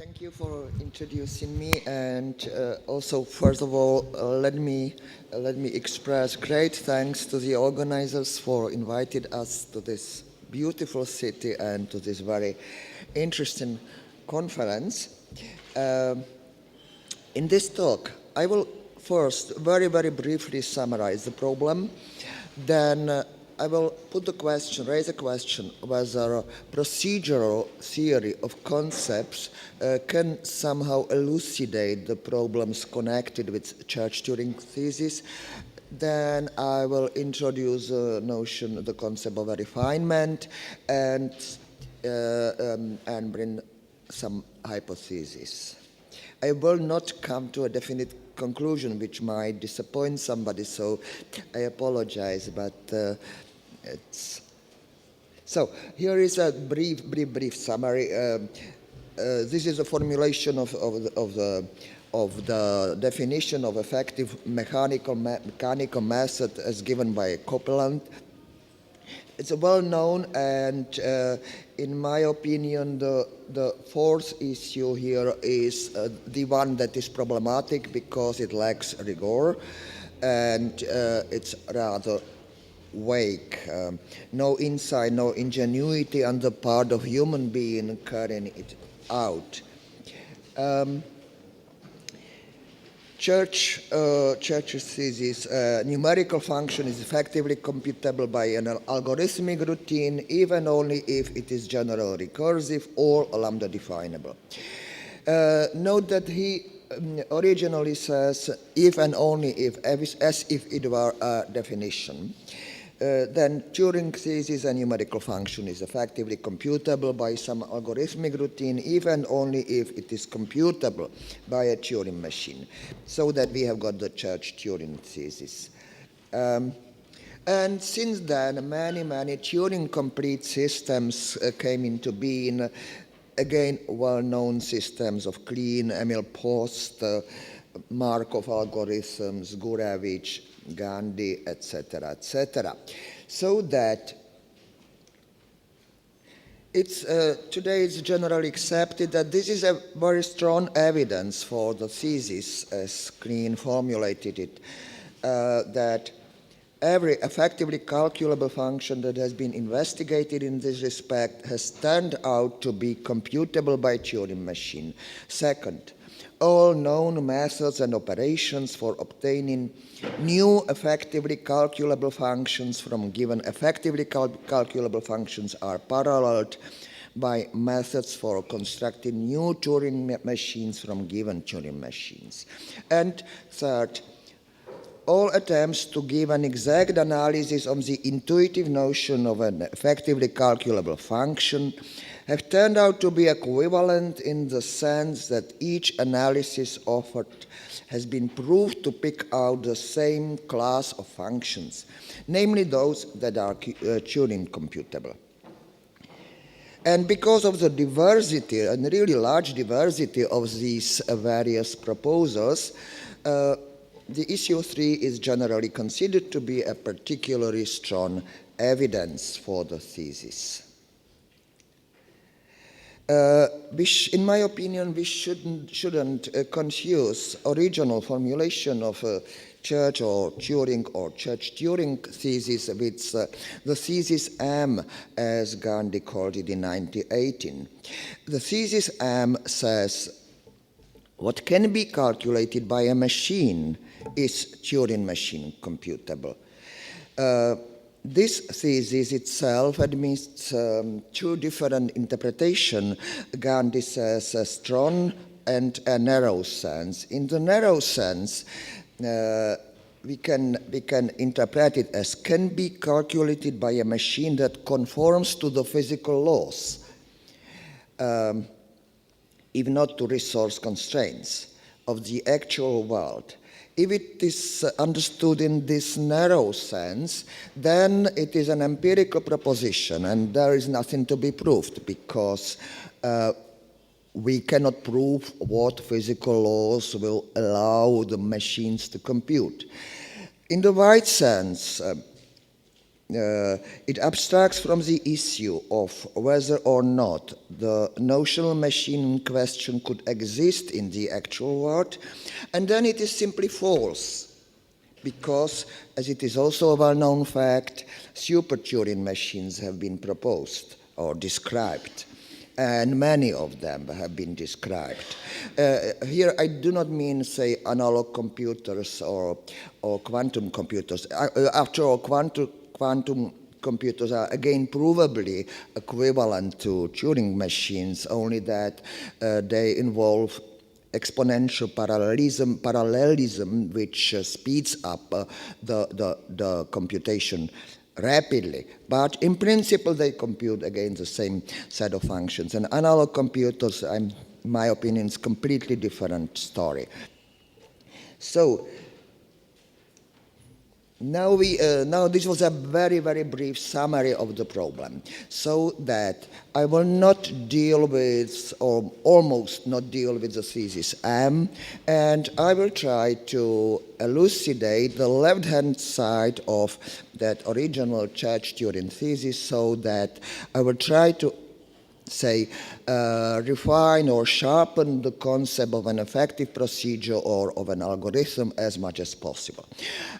Thank you for introducing me, and also, first of all, let me express great thanks to the organizers for inviting us to this beautiful city and to this very interesting conference. In this talk, I will first very briefly summarize the problem, then I will raise a question whether procedural theory of concepts can somehow elucidate the problems connected with Church-Turing Thesis. Then I will introduce the concept of a refinement, and bring some hypotheses. I will not come to a definite conclusion which might disappoint somebody, so I apologize, but so here is a brief summary. This is a formulation of the definition of effective mechanical method as given by Copeland. It's a well-known, and in my opinion, the fourth issue here is the one that is problematic because it lacks rigor, and it's rather vague. No insight, no ingenuity on the part of human being carrying it out. Church's thesis, numerical function is effectively computable by an algorithmic routine, even only if it is generally recursive or lambda definable. Note that he originally says if and only if, as if it were a definition. Then Turing thesis, a numerical function is effectively computable by some algorithmic routine, even only if it is computable by a Turing machine. So that we have got the Church-Turing thesis. And since then, many Turing complete systems came into being. Again, well-known systems of clean, Emil-Post, Markov algorithms, Gurevich, Gandhi, etc., etc. So that today it's generally accepted that this is a very strong evidence for the thesis, as Klein formulated it, that every effectively calculable function that has been investigated in this respect has turned out to be computable by Turing machine. Second, all known methods and operations for obtaining new effectively calculable functions from given effectively calculable functions are paralleled by methods for constructing new Turing machines from given Turing machines. And third, all attempts to give an exact analysis of the intuitive notion of an effectively calculable function have turned out to be equivalent in the sense that each analysis offered has been proved to pick out the same class of functions, namely those that are Turing computable. And because of the diversity, and really large diversity of these various proposals, the issue 3 is generally considered to be a particularly strong evidence for the thesis. In my opinion, we shouldn't confuse original formulation of Church or Turing or Church-Turing thesis with the thesis M, as Gandhi called it in 1918. The thesis M says what can be calculated by a machine is Turing machine computable. This thesis itself admits two different interpretations. Gandhi says a strong and a narrow sense. In the narrow sense, we can interpret it as can be calculated by a machine that conforms to the physical laws, if not to resource constraints of the actual world. If it is understood in this narrow sense, then it is an empirical proposition, and there is nothing to be proved because we cannot prove what physical laws will allow the machines to compute. In the wide sense, it abstracts from the issue of whether or not the notional machine in question could exist in the actual world, and then it is simply false, because, as it is also a well-known fact, super-Turing machines have been proposed or described, and many of them have been described. Here I do not mean, say, analog computers or quantum computers. After all, quantum computers are again provably equivalent to Turing machines, only that they involve exponential parallelism, which speeds up the computation rapidly. But in principle, they compute again the same set of functions. And analog computers, in my opinion, is a completely different story. So now this was a very, very brief summary of the problem, so that I will not deal with, or almost not deal with, the thesis M, and I will try to elucidate the left-hand side of that original Church-Turing thesis, so that I will try to refine or sharpen the concept of an effective procedure or of an algorithm as much as possible.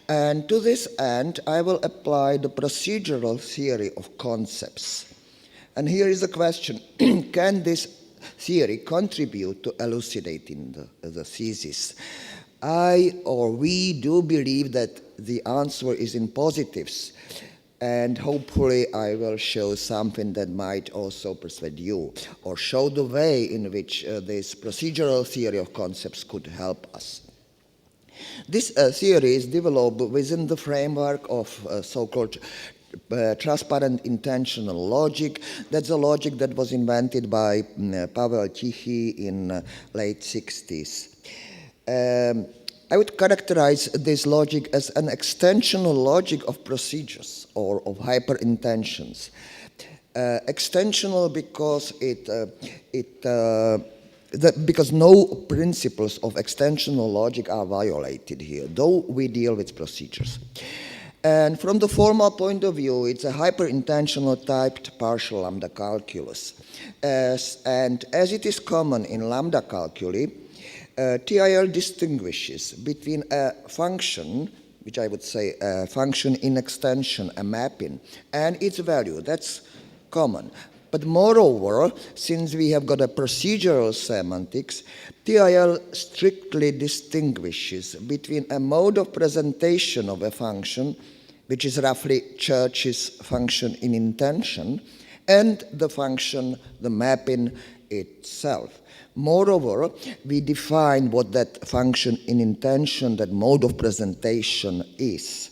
And to this end, I will apply the procedural theory of concepts. And here is the question: can this theory contribute to elucidating the thesis? I or we do believe that the answer is in positives, and hopefully I will show something that might also persuade you, or show the way in which this procedural theory of concepts could help us. This theory is developed within the framework of so-called transparent intentional logic. That's a logic that was invented by Pavel Materna in late 60s. I would characterize this logic as an extensional logic of procedures or of hyperintentions. Extensional because because no principles of extensional logic are violated here, though we deal with procedures. And from the formal point of view, it's a hyperintentional typed partial lambda calculus. And as it is common in lambda calculi, TIL distinguishes between a function, which I would say a function in extension, a mapping, and its value. That's common. But moreover, since we have got a procedural semantics, TIL strictly distinguishes between a mode of presentation of a function, which is roughly Church's function in intention, and the function, the mapping itself. Moreover, we define what that function in intention, that mode of presentation is.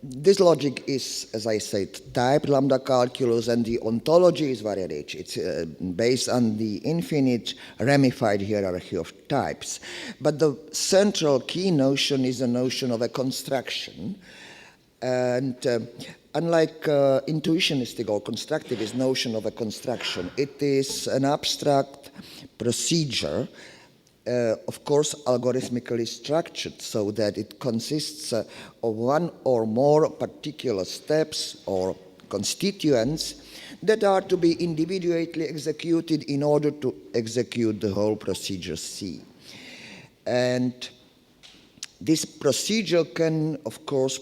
This logic is, as I said, typed lambda calculus, and the ontology is very rich. It's based on the infinite ramified hierarchy of types. But the central key notion is the notion of a construction. And unlike intuitionistic or constructivist notion of a construction, it is an abstract procedure, of course algorithmically structured, so that it consists of one or more particular steps or constituents that are to be individually executed in order to execute the whole procedure C. And this procedure can, of course,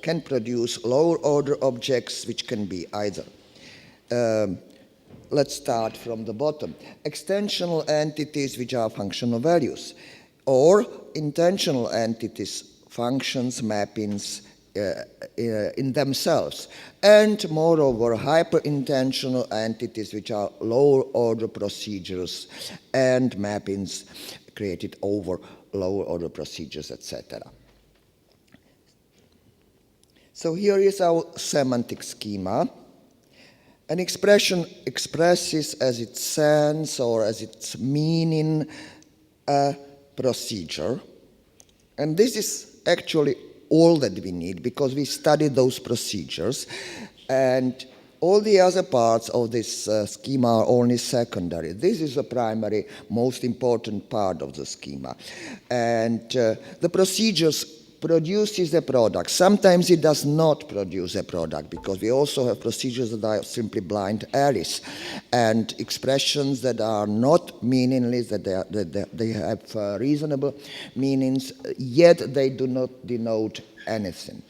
can produce lower order objects, which can be either, let's start from the bottom, extensional entities which are functional values, or intentional entities, functions, mappings in themselves, and moreover hyperintentional entities which are lower order procedures and mappings created over lower order procedures, etc. So here is our semantic schema. An expression expresses as its sense or as its meaning a procedure. And this is actually all that we need, because we study those procedures. And All the other parts of this schema are only secondary. This is the primary, most important part of the schema. And the procedures produces a product. Sometimes it does not produce a product, because we also have procedures that are simply blind arrays and expressions that are not meaningless, that they have reasonable meanings, yet they do not denote anything.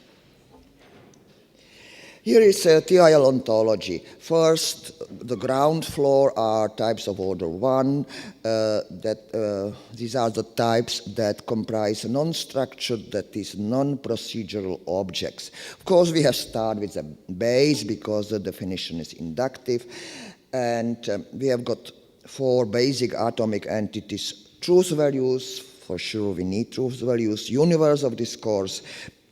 Here is a TIL ontology. First, the ground floor are types of order 1. These are the types that comprise non-structured, that is, non-procedural objects. Of course, we have started with a base because the definition is inductive. And we have got 4 basic atomic entities: truth values, for sure we need truth values, universe of discourse,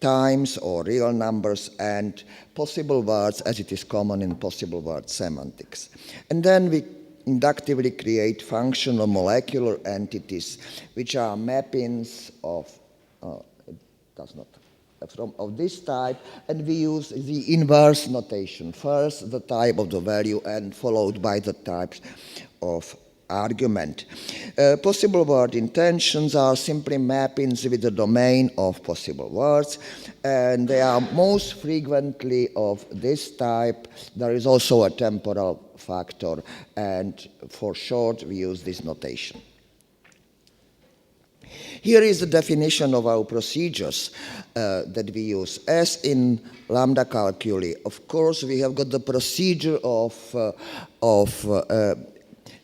times or real numbers, and possible words, as it is common in possible word semantics. And then we inductively create functional molecular entities, which are mappings of this type, and we use the inverse notation. First, the type of the value, and followed by the types of argument. Possible word intensions are simply mappings with the domain of possible words, and they are most frequently of this type. There is also a temporal factor, and for short we use this notation. Here is the definition of our procedures that we use. As in lambda calculi, of course, we have got the procedure of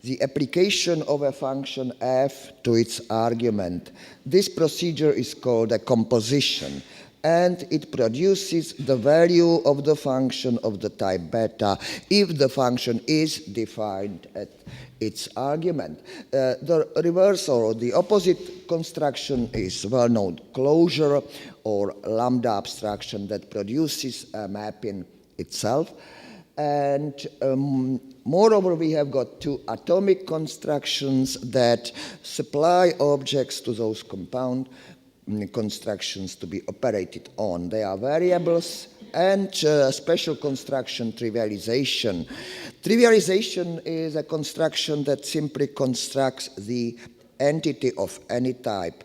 the application of a function f to its argument. This procedure is called a composition, and it produces the value of the function of the type beta if the function is defined at its argument. The reverse or the opposite construction is well-known closure or lambda abstraction that produces a mapping itself. And moreover, we have got 2 atomic constructions that supply objects to those compound constructions to be operated on. They are variables and special construction trivialization. Trivialization is a construction that simply constructs the entity of any type.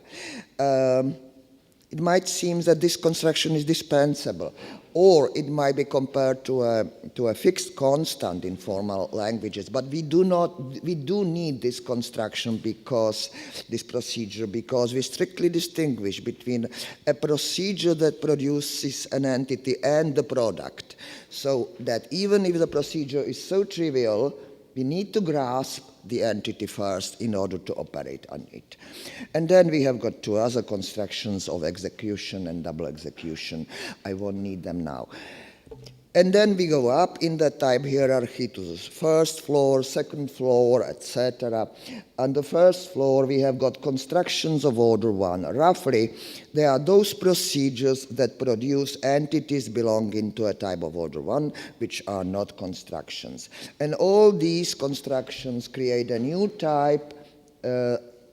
It might seem that this construction is dispensable, or it might be compared to a fixed constant in formal languages. But we do need this construction, because this procedure, because we strictly distinguish between a procedure that produces an entity and the product. So that even if the procedure is so trivial, we need to grasp the entity first in order to operate on it. And then we have got 2 other constructions of execution and double execution. I won't need them now. And then we go up in the type hierarchy to the first floor, second floor, etc. On the first floor, we have got constructions of order 1. Roughly, they are those procedures that produce entities belonging to a type of order 1, which are not constructions. And all these constructions create a new type,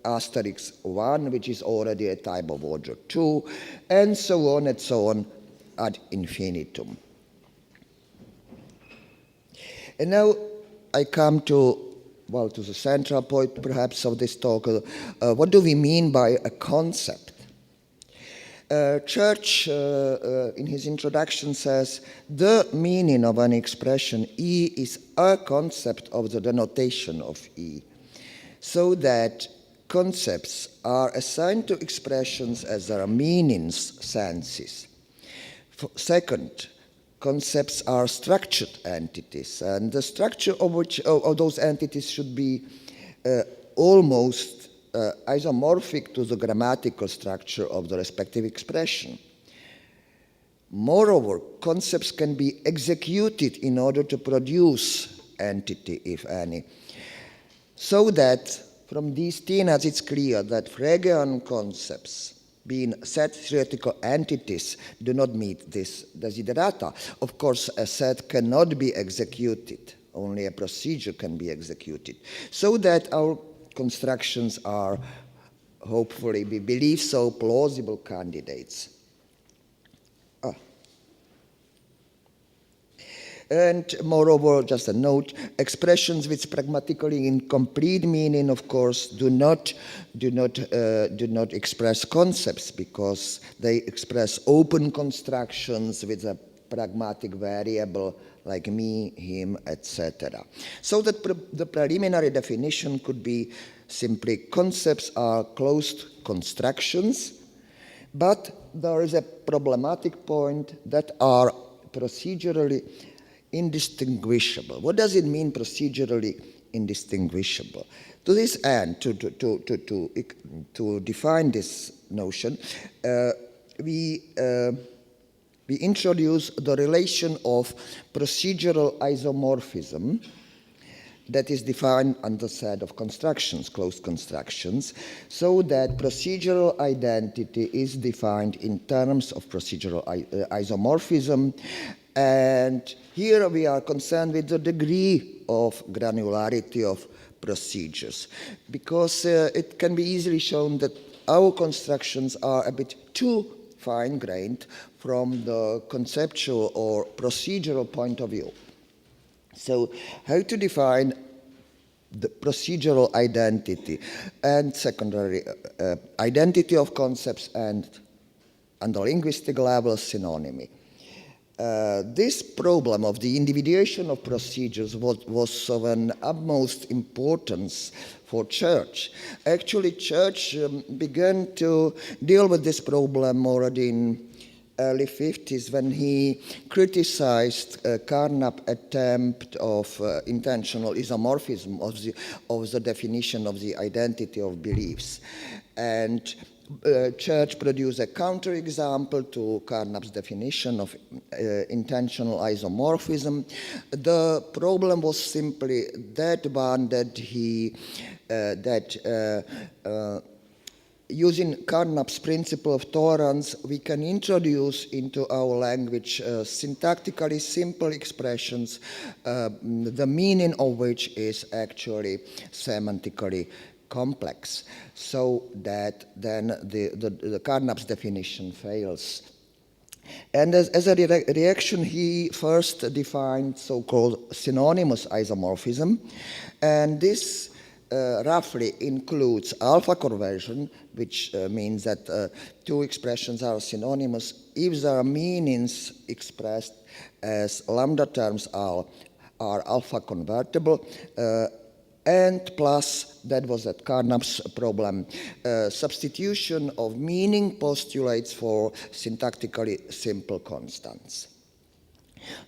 asterisk 1, which is already a type of order 2, and so on ad infinitum. And now I come to the central point, perhaps, of this talk. What do we mean by a concept? Church, in his introduction, says, the meaning of an expression E is a concept of the denotation of E, so that concepts are assigned to expressions as their meanings, senses. Second, concepts are structured entities, and the structure of those entities should be almost isomorphic to the grammatical structure of the respective expression. Moreover, concepts can be executed in order to produce entity, if any. So that from these tenets it's clear that Fregean concepts, being set theoretical entities, do not meet this desiderata. Of course, a set cannot be executed. Only a procedure can be executed. So that our constructions are, hopefully, we believe so, plausible candidates. And moreover, just a note, expressions with pragmatically incomplete meaning, of course, do not express concepts, because they express open constructions with a pragmatic variable like me, him, etc. So that the preliminary definition could be simply concepts are closed constructions, but there is a problematic point that are procedurally indistinguishable. What does it mean, procedurally indistinguishable? To this end, to define this notion, we introduce the relation of procedural isomorphism that is defined under the set of constructions, closed constructions, so that procedural identity is defined in terms of procedural isomorphism. And here we are concerned with the degree of granularity of procedures, because it can be easily shown that our constructions are a bit too fine-grained from the conceptual or procedural point of view. So how to define the procedural identity and secondary identity of concepts and the linguistic level synonymy? This problem of the individuation of procedures was of an utmost importance for Church. Actually, Church began to deal with this problem already in early 50s, when he criticized Carnap's attempt of intentional isomorphism of the definition of the identity of beliefs. And Church produced a counterexample to Carnap's definition of intentional isomorphism. The problem was simply that one that using Carnap's principle of tolerance, we can introduce into our language syntactically simple expressions, the meaning of which is actually semantically complex, so that then the Carnap's definition fails. And as a reaction, he first defined so-called synonymous isomorphism, and this roughly includes alpha conversion, which means that two expressions are synonymous if their meanings expressed as lambda terms are alpha convertible, and plus, that was at Carnap's problem, substitution of meaning postulates for syntactically simple constants.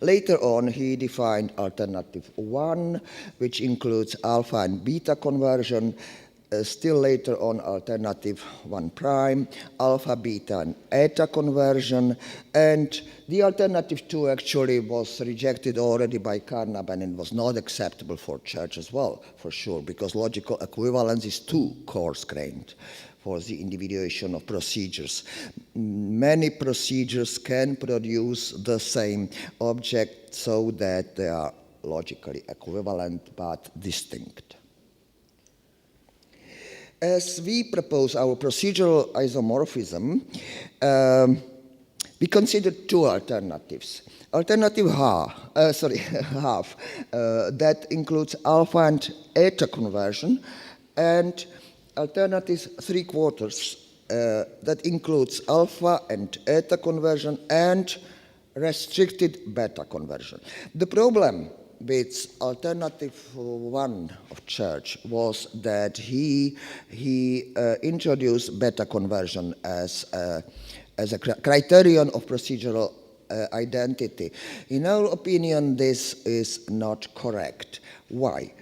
Later on, he defined alternative 1, which includes alpha and beta conversion. Still later on, alternative 1 prime, alpha, beta, and eta conversion. And the alternative 2 actually was rejected already by Carnap, and it was not acceptable for Church as well, for sure, because logical equivalence is too coarse-grained for the individuation of procedures. Many procedures can produce the same object so that they are logically equivalent but distinct. As we propose our procedural isomorphism, we considered two alternatives. Alternative half, that includes alpha and eta conversion, and alternative 3/4 that includes alpha and eta conversion and restricted beta conversion. The problem with alternative 1 of Church was that he introduced beta conversion as a criterion of procedural identity. In our opinion, this is not correct. Why?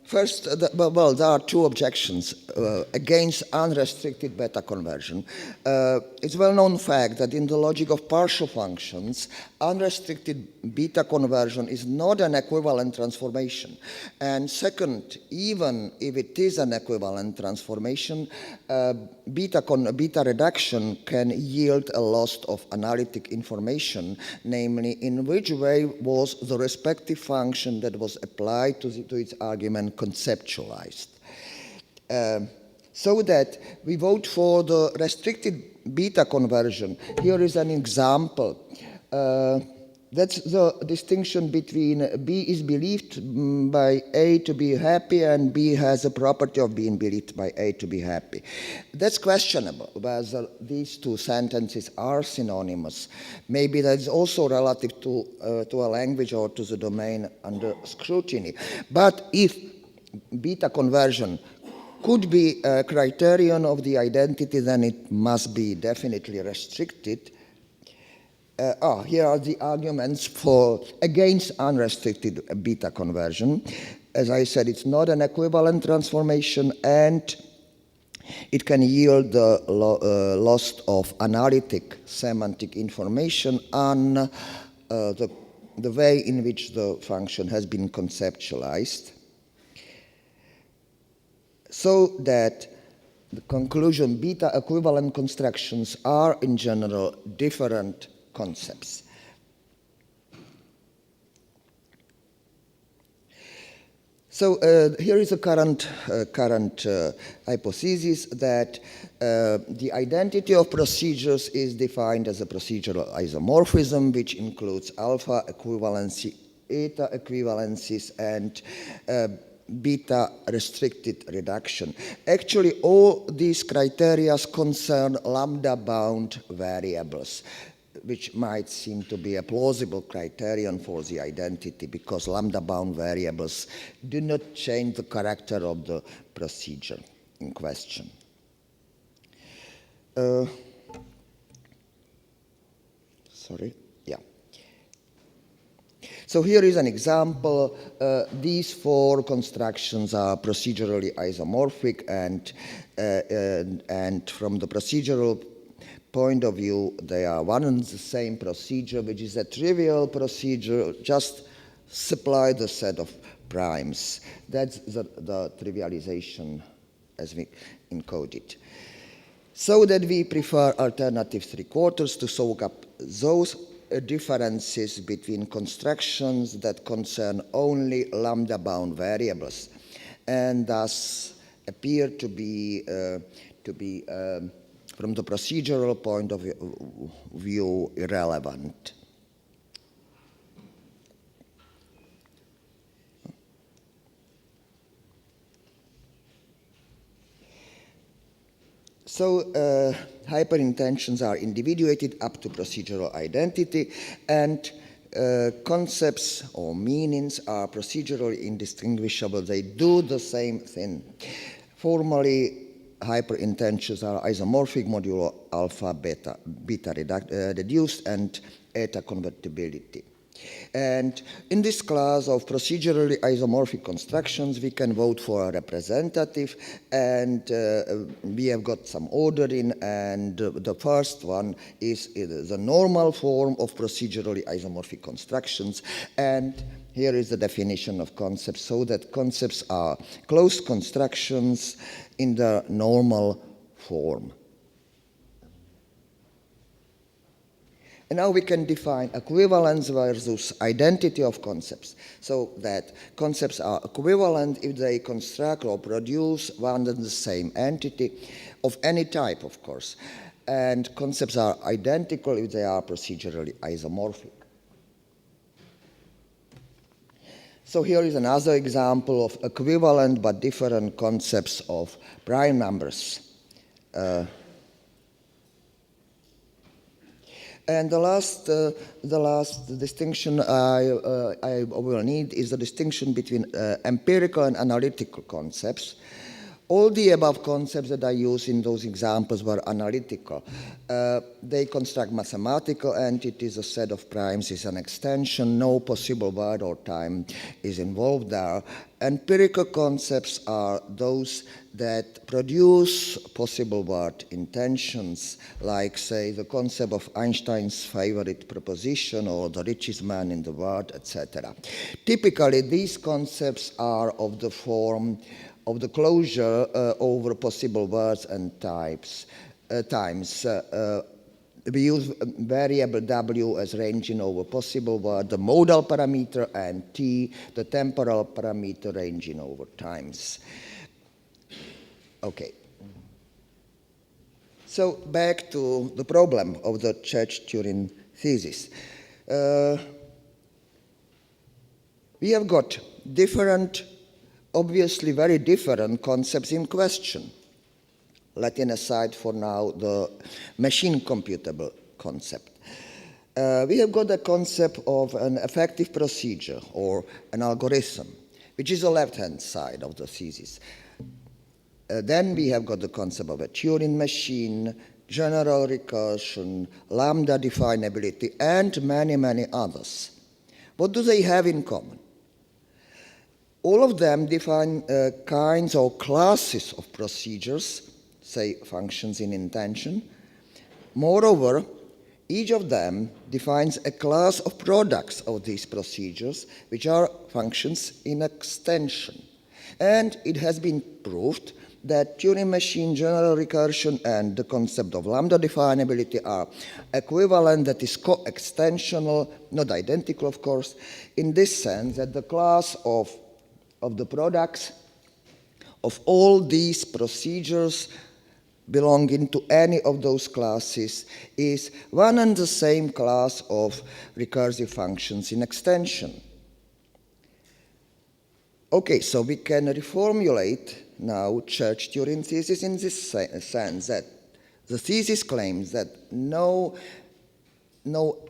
First, there are two objections against unrestricted beta conversion. It's a well-known fact that in the logic of partial functions, unrestricted beta conversion is not an equivalent transformation. And second, even if it is an equivalent transformation, beta reduction can yield a loss of analytic information, namely in which way was the respective function that was applied to its argument conceptualized. So that we vote for the restricted beta conversion. Here is an example That's the distinction between B is believed by A to be happy and B has a property of being believed by A to be happy. That's questionable whether these two sentences are synonymous. Maybe that's also relative to a language or to the domain under scrutiny. But if beta conversion could be a criterion of the identity, then it must be definitely restricted. Here are the arguments against unrestricted beta conversion. As I said, it's not an equivalent transformation, and it can yield the loss of analytic semantic information on the way in which the function has been conceptualized. So that the conclusion, beta equivalent constructions are in general different concepts. So here is a current hypothesis that the identity of procedures is defined as a procedural isomorphism, which includes alpha equivalency, eta equivalencies, and beta restricted reduction. Actually, all these criteria concern lambda-bound variables, which might seem to be a plausible criterion for the identity because lambda-bound variables do not change the character of the procedure in question. So here is an example. These four constructions are procedurally isomorphic, and from the procedural point of view, they are one and the same procedure, which is a trivial procedure. Just supply the set of primes. That's the trivialization as we encode it. So that we prefer alternative three-quarters to soak up those differences between constructions that concern only lambda-bound variables, and thus appear to be from the procedural point of view, irrelevant. So hyperintensions are individuated up to procedural identity, and concepts or meanings are procedurally indistinguishable. They do the same thing. Formally, hyperintensions are isomorphic modulo alpha beta reduced and eta convertibility. And in this class of procedurally isomorphic constructions, we can vote for a representative, and we have got some ordering, and the first one is the normal form of procedurally isomorphic constructions, and here is the definition of concepts, so that concepts are closed constructions in the normal form. And now we can define equivalence versus identity of concepts, so that concepts are equivalent if they construct or produce one and the same entity of any type, of course, and concepts are identical if they are procedurally isomorphic. So here is another example of equivalent but different concepts of prime numbers. And the last distinction I will need is the distinction between empirical and analytical concepts. All the above concepts that I use in those examples were analytical. They construct mathematical entities. A set of primes is an extension. No possible word or time is involved there. Empirical concepts are those that produce possible word intentions, like, say, the concept of Einstein's favorite proposition or the richest man in the world, etc. Typically, these concepts are of the form of the closure over possible words and times. We use variable w as ranging over possible word, the modal parameter, and t, the temporal parameter, ranging over times. Okay. So back to the problem of the Church-Turing thesis. We have got different, obviously very different concepts in question. Letting aside for now the machine computable concept. We have got the concept of an effective procedure or an algorithm, which is the left-hand side of the thesis. Then we have got the concept of a Turing machine, general recursion, lambda definability, and many, many others. What do they have in common? All of them define kinds or classes of procedures, say functions in intention. Moreover, each of them defines a class of products of these procedures, which are functions in extension. And it has been proved that Turing machine, general recursion, and the concept of lambda definability are equivalent, that is co-extensional, not identical, of course, in this sense that the class of the products of all these procedures belonging to any of those classes is one and the same class of recursive functions in extension. Okay, so we can reformulate now Church-Turing thesis in this sense that the thesis claims that no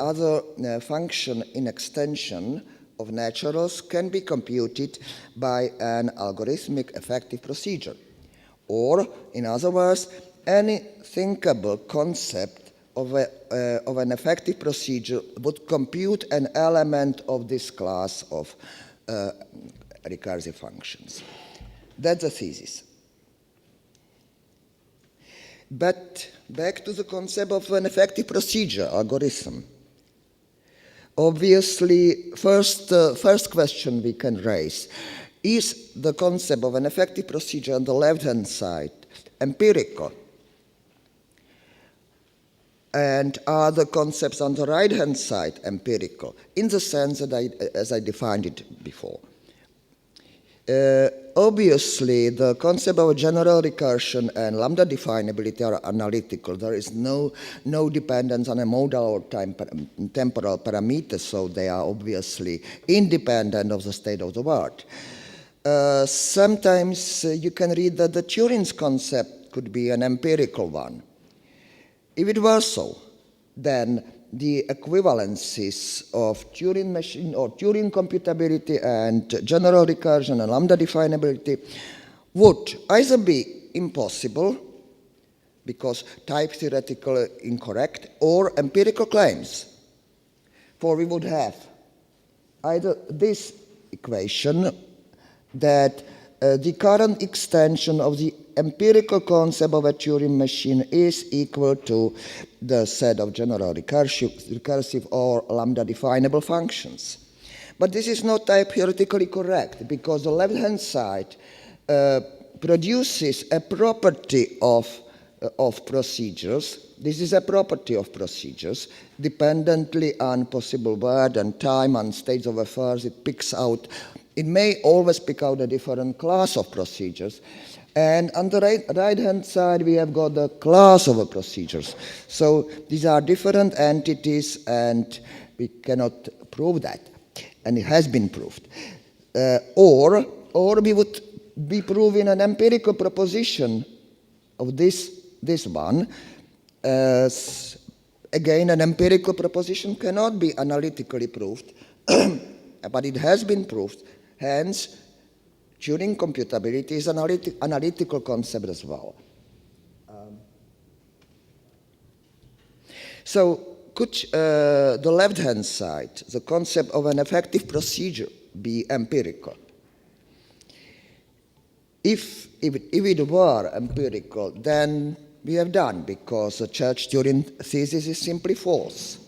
other function in extension of naturals can be computed by an algorithmic effective procedure. Or, in other words, any thinkable concept of an effective procedure would compute an element of this class of recursive functions. That's the thesis. But back to the concept of an effective procedure, algorithm. Obviously, first question we can raise, is the concept of an effective procedure on the left-hand side empirical? And are the concepts on the right-hand side empirical, in the sense that as I defined it before? Obviously, the concept of general recursion and lambda definability are analytical. There is no dependence on a modal or temporal parameter, so they are obviously independent of the state of the art. Sometimes you can read that the Turing's concept could be an empirical one. If it were so, then the equivalences of Turing machine or Turing computability and general recursion and lambda definability would either be impossible because type theoretically incorrect, or empirical claims. For we would have either this equation that the current extension of the empirical concept of a Turing machine is equal to the set of general recursive or lambda definable functions. But this is not type theoretically correct, because the left-hand side produces a property of procedures. This is a property of procedures, dependently on possible word and time and states of affairs. It may always pick out a different class of procedures. And on the right-hand side, we have got the class of procedures. So these are different entities, and we cannot prove that. And it has been proved. Or we would be proving an empirical proposition of this one. Again, an empirical proposition cannot be analytically proved, but it has been proved. Hence, Turing computability is an analytical concept as well. So could the left-hand side, the concept of an effective procedure, be empirical? If it were empirical, then we have done, because the Church-Turing thesis is simply false.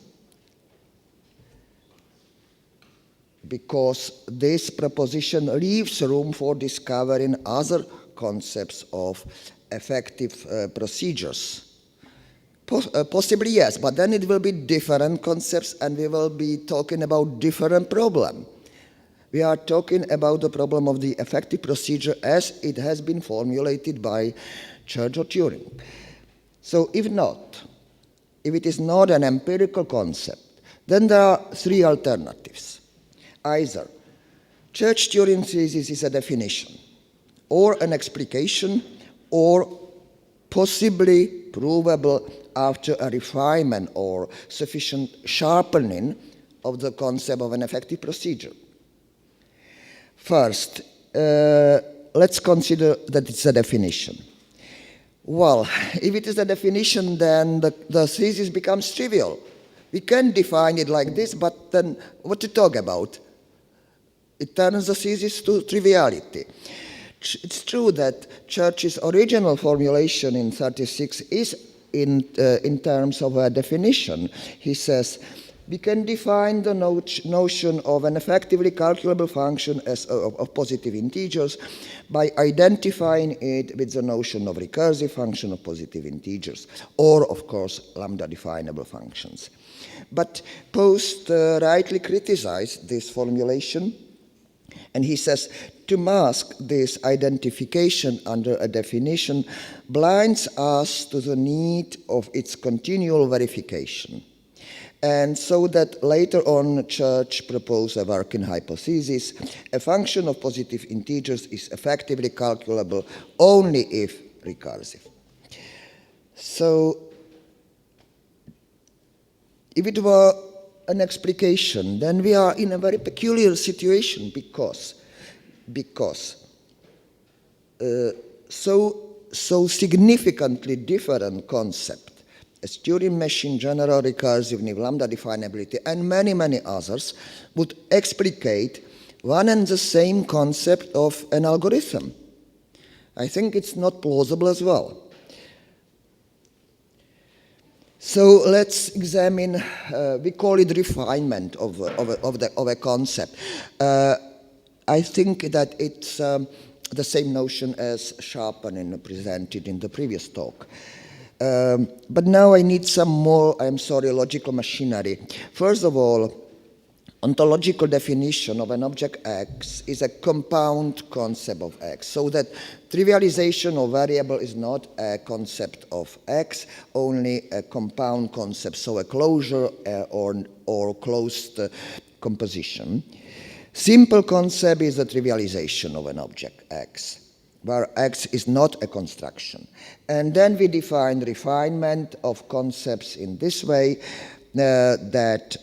Because this proposition leaves room for discovering other concepts of effective procedures. Possibly yes, but then it will be different concepts, and we will be talking about different problem. We are talking about the problem of the effective procedure as it has been formulated by Church or Turing. So if it is not an empirical concept, Then there are three alternatives. Either Church-Turing thesis is a definition, or an explication, or possibly provable after a refinement or sufficient sharpening of the concept of an effective procedure. First, let's consider that it's a definition. Well, if it is a definition, then the thesis becomes trivial. We can define it like this, but then what to talk about? It turns the thesis to triviality. It's true that Church's original formulation in 36 is in terms of a definition. He says, we can define the notion of an effectively calculable function of positive integers by identifying it with the notion of recursive function of positive integers, or, of course, lambda-definable functions. But Post rightly criticized this formulation, and he says, to mask this identification under a definition blinds us to the need of its continual verification. And so that later on, Church proposed a working hypothesis: a function of positive integers is effectively calculable only if recursive. So, if it were an explication, then we are in a very peculiar situation because so significantly different concept as Turing machine, general recursiveness, lambda definability, and many, many others would explicate one and the same concept of an algorithm. I think it's not plausible as well. So let's examine, we call it refinement of a concept. I think that it's the same notion as sharpening presented in the previous talk. But now I need some more, logical machinery. First of all, ontological definition of an object X is a compound concept of X, so that trivialization of variable is not a concept of X, only a compound concept, so a closure or closed composition. Simple concept is a trivialization of an object X, where X is not a construction. And then we define refinement of concepts in this way, that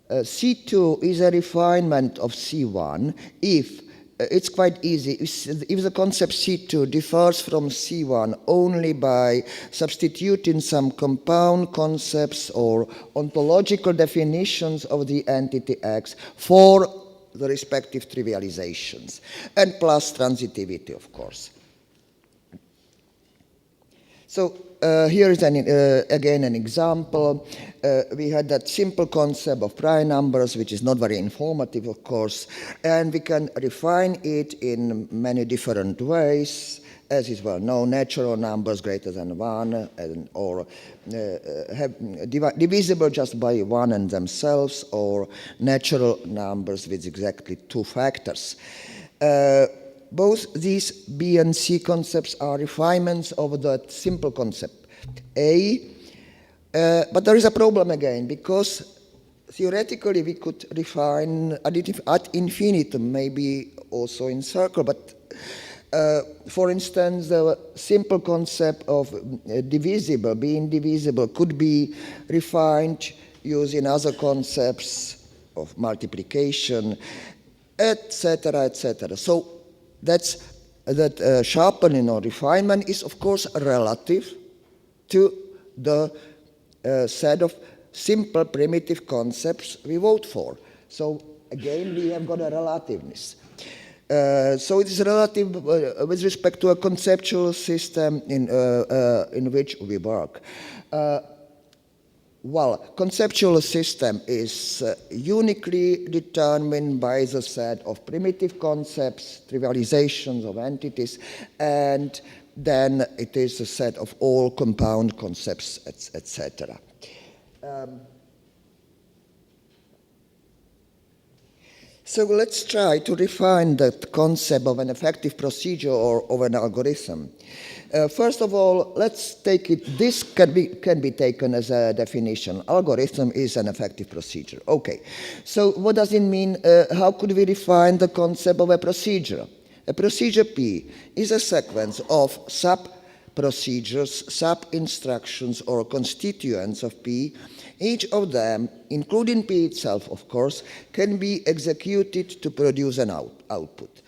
C2 is a refinement of C1 if, it's quite easy, if the concept C2 differs from C1 only by substituting some compound concepts or ontological definitions of the entity X for the respective trivializations, and plus transitivity, of course. So here is again an example. We had that simple concept of prime numbers, which is not very informative, of course, and we can refine it in many different ways, as is well known: natural numbers greater than 1, or divisible just by 1 and themselves, or natural numbers with exactly 2 factors. Both these B and C concepts are refinements of that simple concept A, but there is a problem again, because theoretically we could refine ad infinitum, maybe also in circle, but for instance, the simple concept of divisible, being divisible, could be refined using other concepts of multiplication, etc., etc. So that sharpening or refinement is, of course, relative to the set of simple primitive concepts we vote for. So again, we have got a relativeness. So it is relative with respect to a conceptual system in which we work. Well, conceptual system is uniquely determined by the set of primitive concepts, trivializations of entities, and then it is a set of all compound concepts, etc. So let's try to refine that concept of an effective procedure or of an algorithm. First of all, let's take it, this can be taken as a definition. Algorithm is an effective procedure. Okay, so what does it mean? How could we define the concept of a procedure? A procedure P is a sequence of sub-procedures, sub-instructions, or constituents of P. Each of them, including P itself, of course, can be executed to produce an output.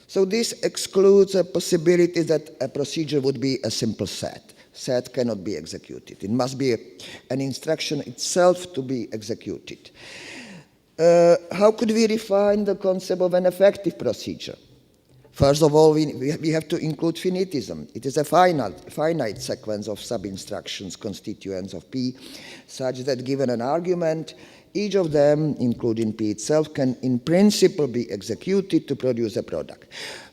So this excludes a possibility that a procedure would be a simple set. Set cannot be executed. It must be an instruction itself to be executed. How could we define the concept of an effective procedure? First of all, we have to include finitism. It is a finite sequence of sub-instructions, constituents of P, such that given an argument, each of them, including P itself, can in principle be executed to produce a product.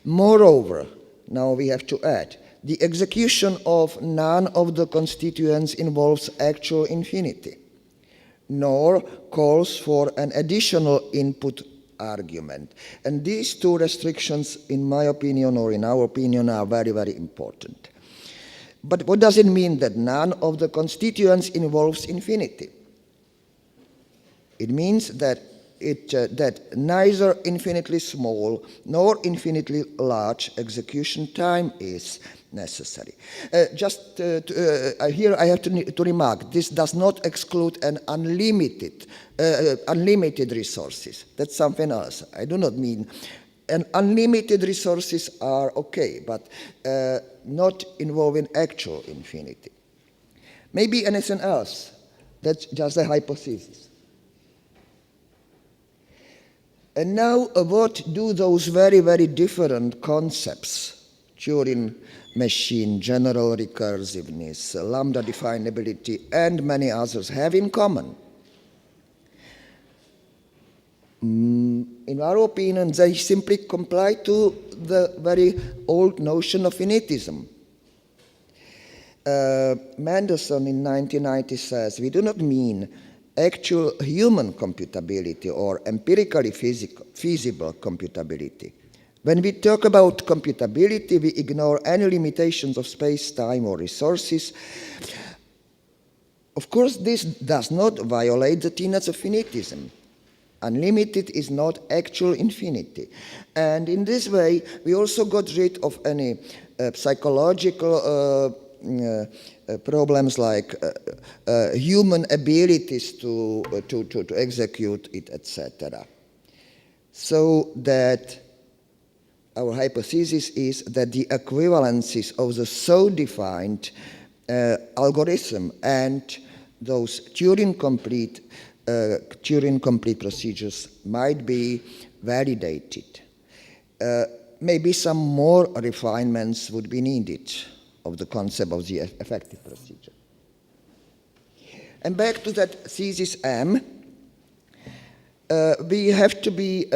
Moreover, now we have to add, the execution of none of the constituents involves actual infinity, nor calls for an additional input argument. And these two restrictions, in my opinion or in our opinion, are very, very important. But what does it mean that none of the constituents involves infinity? It means that that neither infinitely small nor infinitely large execution time is necessary. Here I have to remark, this does not exclude an unlimited resources. That's something else. I do not mean, and unlimited resources are okay, but not involving actual infinity. Maybe anything else. That's just a hypothesis. And now, what do those very, very different concepts, Turing machine, general recursiveness, lambda definability, and many others have in common? In our opinion, they simply comply to the very old notion of finitism. Manderson in 1990 says, we do not mean actual human computability or empirically feasible computability. When we talk about computability, we ignore any limitations of space, time, or resources. Of course, this does not violate the tenets of finitism. Unlimited is not actual infinity. And in this way, we also got rid of any psychological problems like human abilities to execute it, etc. So that our hypothesis is that the equivalences of the so-defined algorithm and those Turing-complete procedures might be validated. Maybe some more refinements would be needed of the concept of the effective procedure. And back to that thesis M, we have to be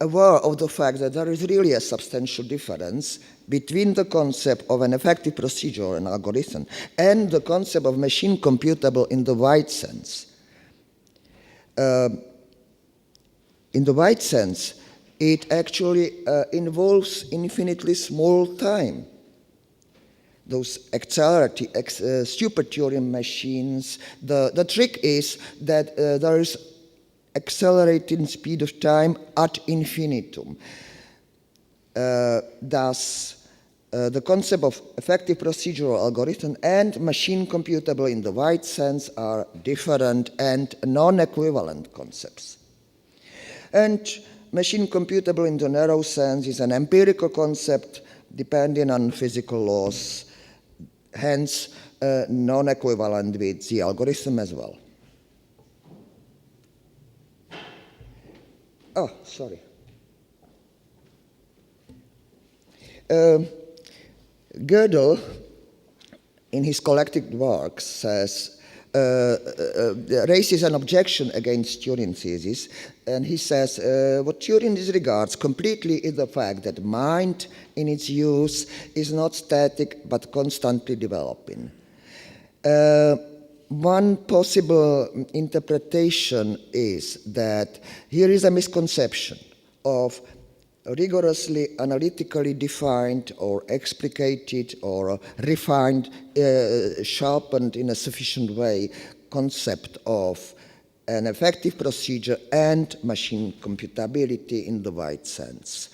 aware of the fact that there is really a substantial difference between the concept of an effective procedure or an algorithm and the concept of machine computable in the wide sense. In the wide sense, it actually involves infinitely small time. Those super Turing machines, the trick is that there is accelerating speed of time ad infinitum. Thus, the concept of effective procedural algorithm and machine computable in the wide sense are different and non-equivalent concepts. And machine computable in the narrow sense is an empirical concept depending on physical laws, hence non-equivalent with the algorithm as well. Oh, sorry. Gödel, in his collected works, says, raises an objection against Turing thesis, and he says, what Turing disregards completely is the fact that mind in its use is not static but constantly developing. one possible interpretation is that here is a misconception of rigorously analytically defined or explicated or refined, sharpened in a sufficient way concept of an effective procedure and machine computability in the wide sense.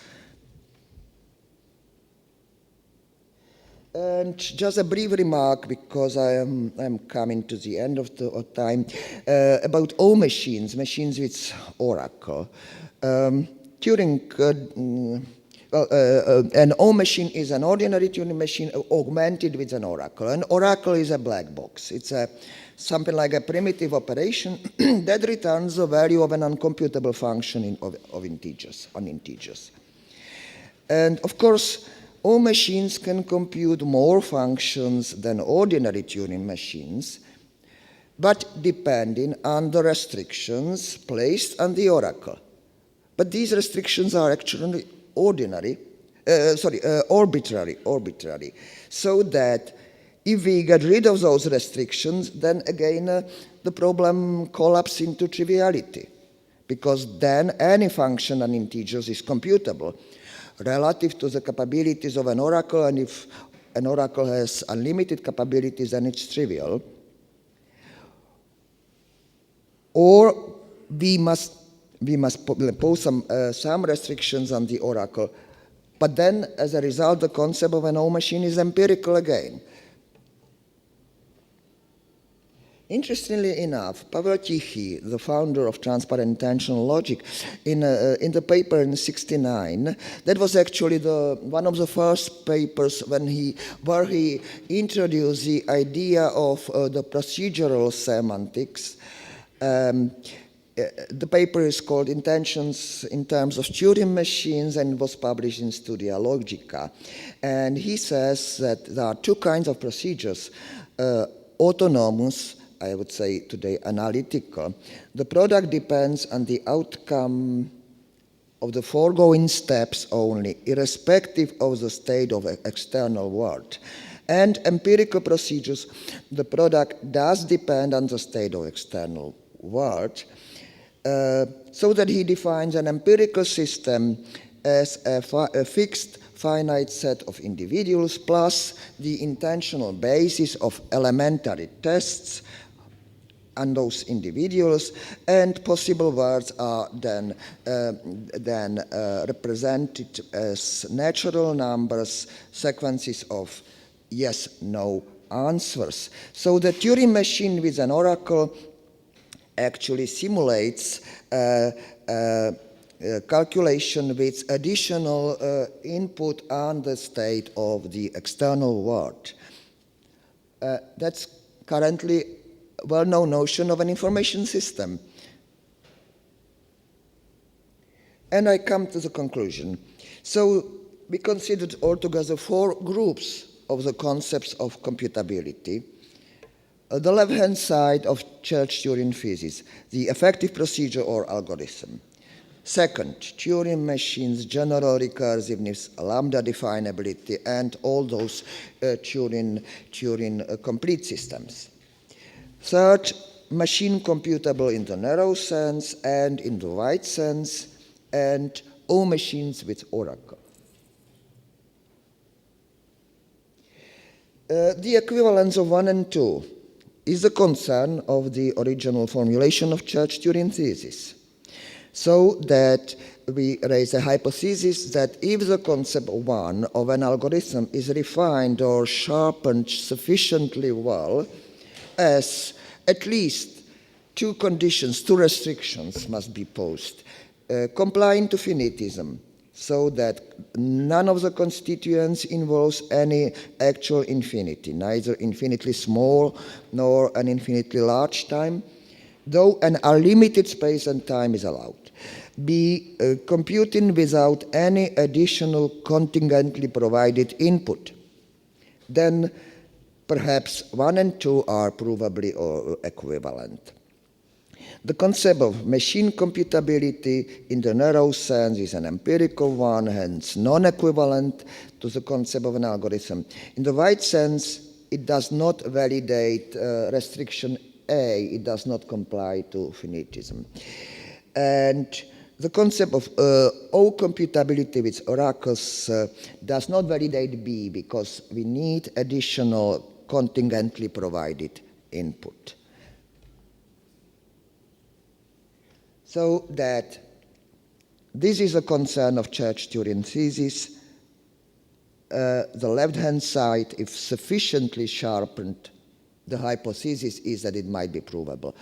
And just a brief remark, because I'm coming to the end of the time, about O machines, machines with oracle. Turing, an O machine is an ordinary Turing machine augmented with an oracle. An oracle is a black box. It's something like a primitive operation that returns the value of an uncomputable function of integers, on integers. And of course, O machines can compute more functions than ordinary Turing machines, but depending on the restrictions placed on the oracle. But these restrictions are actually arbitrary, so that if we get rid of those restrictions, then again the problem collapses into triviality, because then any function on integers is computable relative to the capabilities of an oracle, and if an oracle has unlimited capabilities, then it's trivial. Or we must pose some restrictions on the oracle, but then as a result the concept of an O machine is empirical again. Interestingly enough, Pavel Tichy, the founder of transparent intentional logic, in the paper in '69, that was actually one of the first papers where he introduced the idea of the procedural semantics. The paper is called Intentions in Terms of Turing Machines and was published in Studia Logica. And he says that there are two kinds of procedures, autonomous, I would say today analytical. The product depends on the outcome of the foregoing steps only, irrespective of the state of external world. And empirical procedures, the product does depend on the state of external world, so that he defines an empirical system as a fixed finite set of individuals plus the intentional basis of elementary tests on those individuals, and possible words are then represented as natural numbers, sequences of yes-no answers. So the Turing machine with an oracle actually simulates calculation with additional input on the state of the external world. That's currently a well-known notion of an information system. And I come to the conclusion. So we considered altogether 4 groups of the concepts of computability. The left-hand side of Church-Turing Thesis, the effective procedure or algorithm. Second, Turing machines, general recursiveness, lambda definability, and all those Turing complete systems. Third, machine computable in the narrow sense and in the wide sense, and O machines with oracle. The equivalence of 1 and 2 is the concern of the original formulation of Church-Turing Thesis, so that we raise a hypothesis that if the concept 1 of an algorithm is refined or sharpened sufficiently well, as at least 2 conditions, 2 restrictions must be posed, complying to finitism, so that none of the constituents involves any actual infinity, neither infinitely small nor an infinitely large time, though an unlimited space and time is allowed. B, computing without any additional contingently provided input. Then perhaps 1 and 2 are provably equivalent. The concept of machine computability in the narrow sense is an empirical one, hence non-equivalent to the concept of an algorithm. In the wide sense, it does not validate restriction A, it does not comply to finitism. And the concept of O computability with oracles does not validate B because we need additional contingently provided input. So that this is a concern of Church-Turing Thesis. The left-hand side, if sufficiently sharpened, the hypothesis is that it might be provable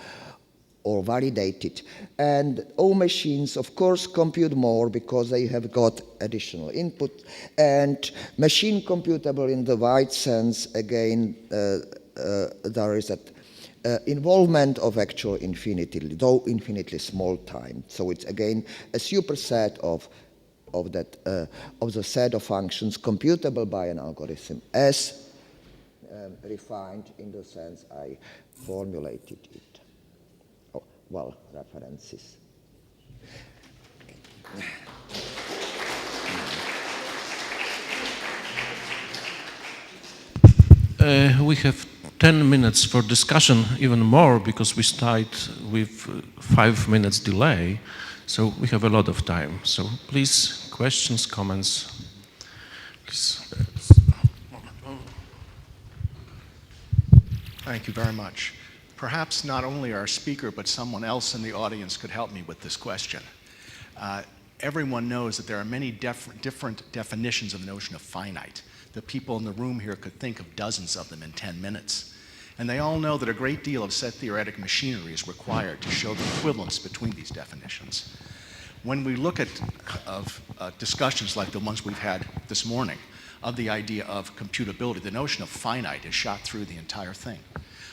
or validated. And O machines, of course, compute more because they have got additional input. And machine computable in the wide sense, again, there is that involvement of actual infinity, though infinitely small time. So it's again a superset of the set of functions computable by an algorithm as refined in the sense I formulated it. Oh, well, references. We have 10 minutes for discussion, even more, because we start with 5 minutes delay, so we have a lot of time. So please, questions, comments, please. Thank you very much. Perhaps not only our speaker, but someone else in the audience could help me with this question. Everyone knows that there are many different definitions of the notion of finite. The people in the room here could think of dozens of them in 10 minutes. And they all know that a great deal of set theoretic machinery is required to show the equivalence between these definitions. When we look at discussions like the ones we've had this morning of the idea of computability, the notion of finite is shot through the entire thing.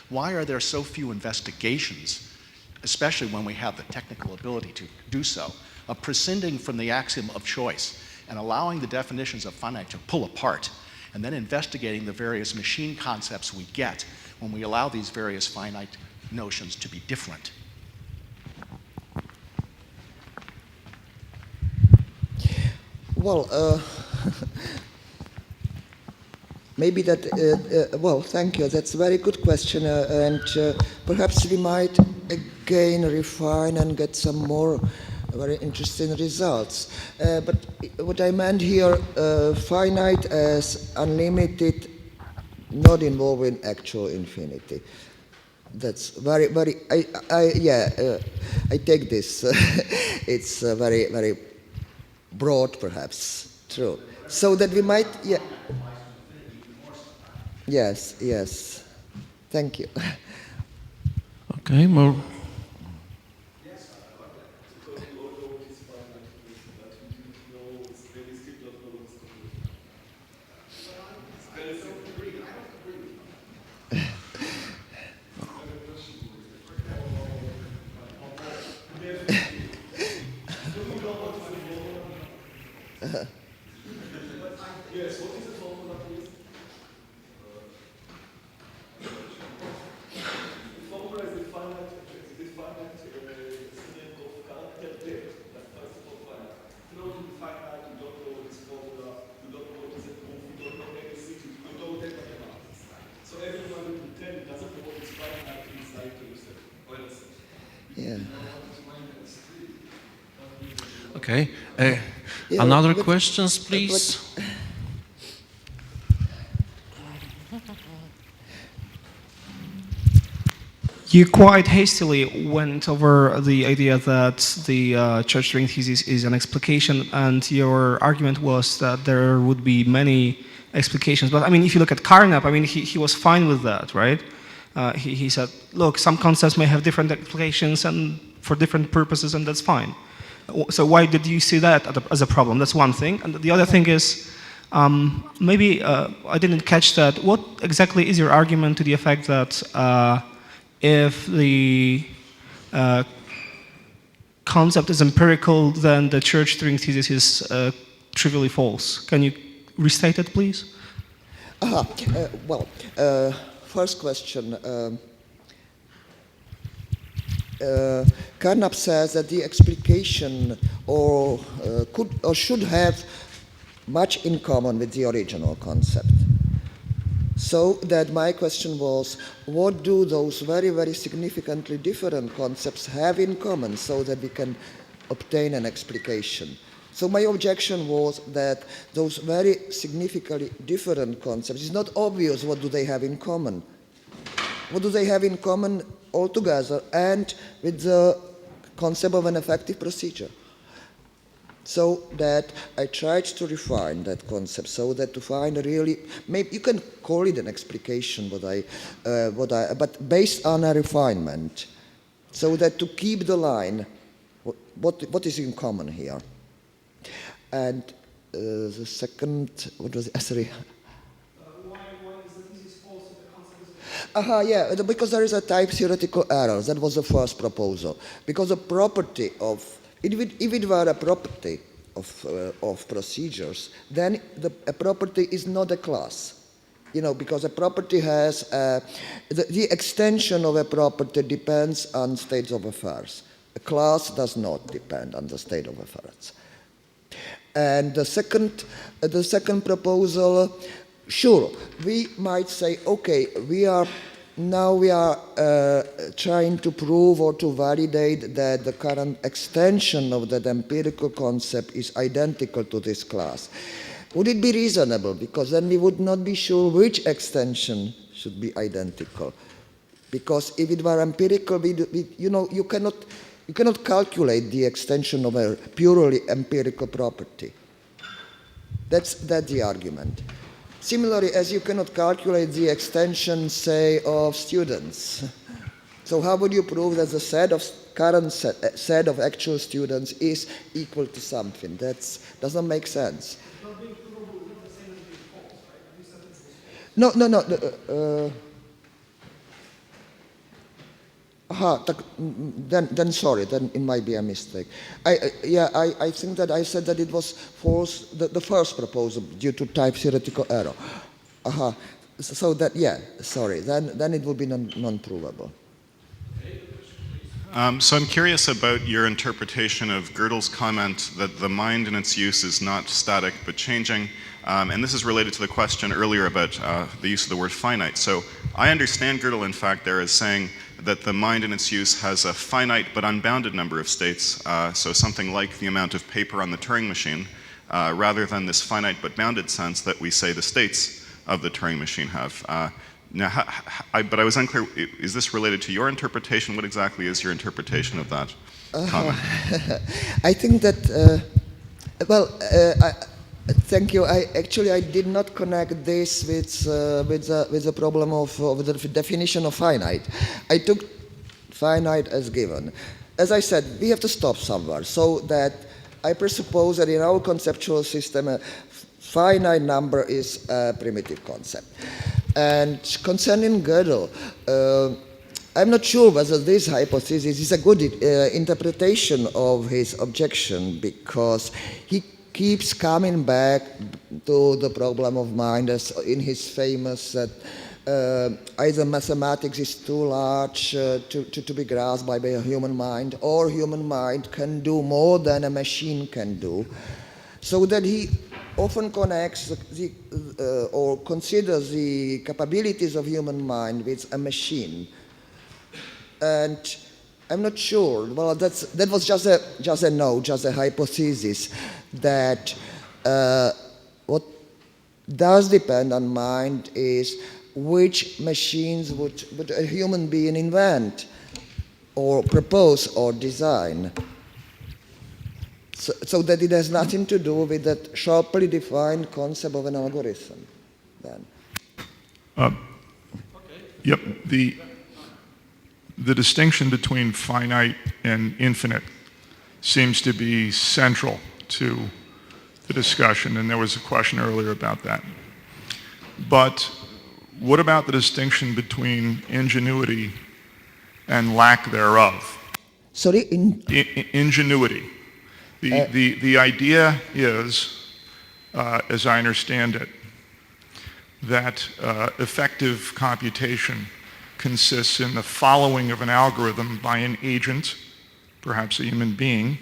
Why are there so few investigations, especially when we have the technical ability to do so, of prescinding from the axiom of choice and allowing the definitions of finite to pull apart and then investigating the various machine concepts we get when we allow these various finite notions to be different? Well, maybe that, well, thank you. That's a very good question. And perhaps we might again refine and get some more very interesting results. But what I meant here, finite as unlimited, not involving actual infinity. That's very, very, I take this. It's very, very broad, perhaps, true. So that we might, yeah. Yes, yes. Thank you. Okay, more. Yes, what is the formula, please? The formula is the finite segment of character depth. That's first of all finite. If you don't do the finite, you don't know this formula, you don't know what is a proof, you don't know anything, you don't take mathematics. So everyone will pretend it doesn't know what is finite inside to yourself. Yeah. Okay. Another questions, please? You quite hastily went over the idea that the Church-Turing Thesis is an explication, and your argument was that there would be many explications. But I mean, if you look at Carnap, I mean, he was fine with that, right? He said, look, some concepts may have different explications and for different purposes, and that's fine. So why did you see that as a problem? That's one thing. And the other thing is, maybe I didn't catch that. What exactly is your argument to the effect that if the concept is empirical, then the Church-Turing Thesis is trivially false? Can you restate it, please? Well, first question. Carnap says that the explication could or should have much in common with the original concept. So that my question was, what do those very, very significantly different concepts have in common so that we can obtain an explication? So my objection was that those very significantly different concepts, it's not obvious what do they have in common. What do they have in common altogether and with the concept of an effective procedure? So that I tried to refine that concept, so that to find a really, maybe you can call it an explication, but based on a refinement, so that to keep the line, what is in common here? And the second, what was it? Sorry. Why is the thesis false if the concept is... Yeah, because there is a type theoretical error. That was the first proposal. Because a property of, if it were a property of procedures, then a property is not a class. You know, because a property has, the extension of a property depends on states of affairs. A class does not depend on the state of affairs. And the second proposal, sure, we might say, okay, we are trying to prove or to validate that the current extension of that empirical concept is identical to this class. Would it be reasonable? Because then we would not be sure which extension should be identical. Because if it were empirical, you cannot calculate the extension of a purely empirical property. That's the argument. Similarly, as you cannot calculate the extension, say, of students. So how would you prove that the current set of actual students is equal to something? That doesn't make sense. But being provable is not the same as being false, right? You said it was false. No. Then sorry, then it might be a mistake. I think that I said that it was false, the first proposal, due to type theoretical error. So that, sorry, then it will be non-provable. So I'm curious about your interpretation of Gödel's comment that the mind in its use is not static but changing. And this is related to the question earlier about the use of the word finite. So I understand Gödel, in fact, there as saying that the mind in its use has a finite but unbounded number of states, so something like the amount of paper on the Turing machine, rather than this finite but bounded sense that we say the states of the Turing machine have. But I was unclear, is this related to your interpretation? What exactly is your interpretation of that comment? I think that, thank you. I did not connect this with the problem of the definition of finite. I took finite as given. As I said, we have to stop somewhere, so that I presuppose that in our conceptual system, a finite number is a primitive concept. And concerning Gödel, I'm not sure whether this hypothesis is a good interpretation of his objection, because he keeps coming back to the problem of mind as in his famous that either mathematics is too large to be grasped by a human mind, or human mind can do more than a machine can do. So that he often connects or considers the capabilities of human mind with a machine. And I'm not sure. Well, that was just a hypothesis that what does depend on mind is which machines would a human being invent or propose or design. So that it has nothing to do with that sharply defined concept of an algorithm. Then. Yep. The distinction between finite and infinite seems to be central to the discussion, and there was a question earlier about that. But what about the distinction between ingenuity and lack thereof? Sorry? Ingenuity. The idea is, as I understand it, that effective computation consists in the following of an algorithm by an agent, perhaps a human being,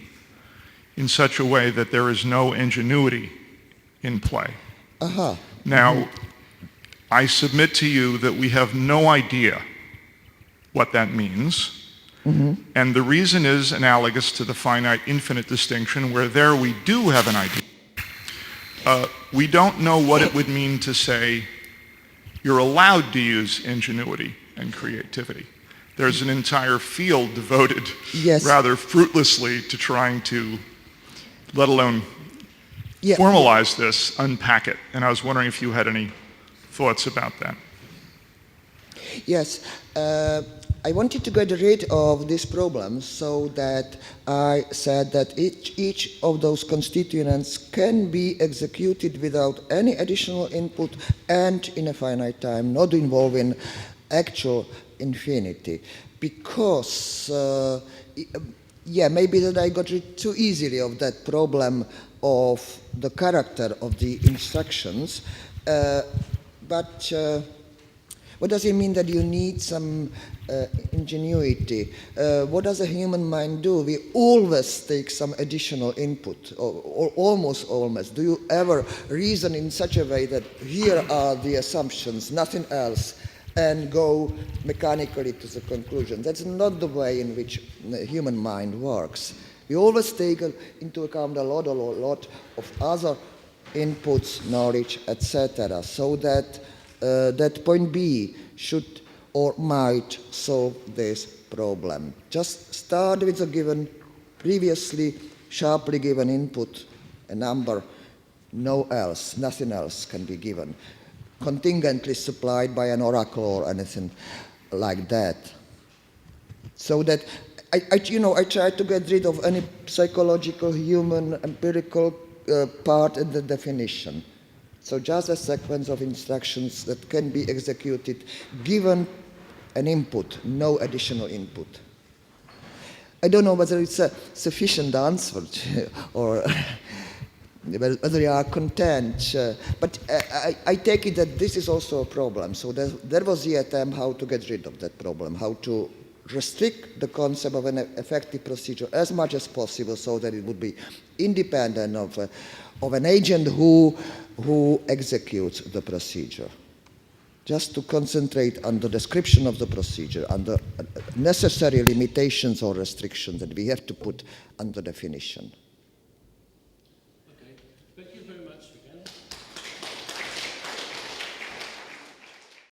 in such a way that there is no ingenuity in play. Now, I submit to you that we have no idea what that means. And the reason is analogous to the finite-infinite distinction, where there we do have an idea. We don't know what it would mean to say you're allowed to use ingenuity and creativity. There's an entire field devoted rather fruitlessly to trying to, let alone formalize this, unpack it. And I was wondering if you had any thoughts about that. Yes, I wanted to get rid of this problem so that I said that each of those constituents can be executed without any additional input and in a finite time, not involving actual infinity. Because, maybe that I got rid too easily of that problem of the character of the instructions, but what does it mean that you need some ingenuity? What does a human mind do? We always take some additional input, or almost always. Do you ever reason in such a way that here are the assumptions, nothing else, and go mechanically to the conclusion? That's not the way in which the human mind works. We always take into account a lot of other inputs, knowledge, etc., so that that point B should or might solve this problem. Just start with a given, previously sharply given input, a number, nothing else can be given, contingently supplied by an oracle or anything like that. So that I try to get rid of any psychological, human, empirical part in the definition. So just a sequence of instructions that can be executed given an input, no additional input. I don't know whether it's a sufficient answer or whether you are content, but I take it that this is also a problem. So there was the attempt how to get rid of that problem, how to restrict the concept of an effective procedure as much as possible so that it would be independent of an agent who executes the procedure. Just to concentrate on the description of the procedure, on the necessary limitations or restrictions that we have to put on the definition. Okay, thank you very much again.